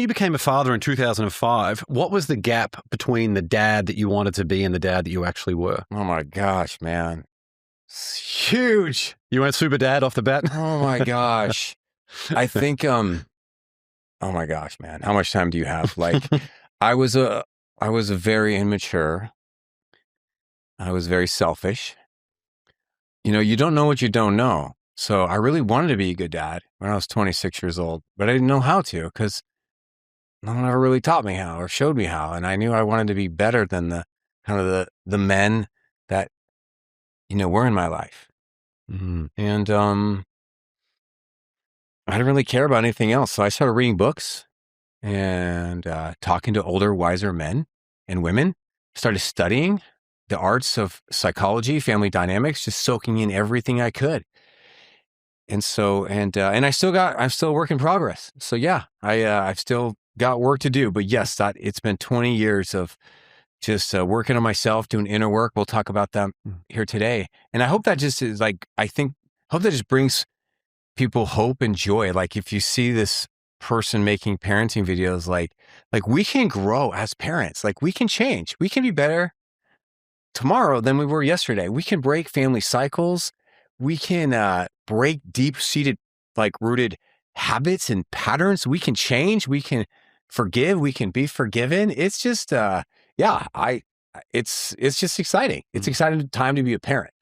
when you became a father in 2005, what was the gap between the dad that you wanted to be and the dad that you actually were? Oh my gosh, man. It's huge. You went super dad off the bat? Oh my gosh. I think, oh my gosh, man. How much time do you have? Like, I was a very immature. I was very selfish. You know, you don't know what you don't know. So I really wanted to be a good dad when I was 26 years old, but I didn't know how to because no one ever really taught me how or showed me how. And I knew I wanted to be better than the men that, you know, were in my life. Mm-hmm. And I didn't really care about anything else. So I started reading books and talking to older, wiser men and women. Started studying the arts of psychology, family dynamics, just soaking in everything I could. And so, and I'm still a work in progress. So yeah, I've still got work to do, but yes, it's been 20 years of just working on myself, doing inner work. We'll talk about that here today. And I hope that just is like, hope that just brings people hope and joy. Like if you see this person making parenting videos, like we can grow as parents, like we can change, we can be better tomorrow than we were yesterday. We can break family cycles. We can break deep-seated, like rooted habits and patterns. We can change. We can forgive. We can be forgiven. It's just, it's just exciting. It's exciting time to be a parent.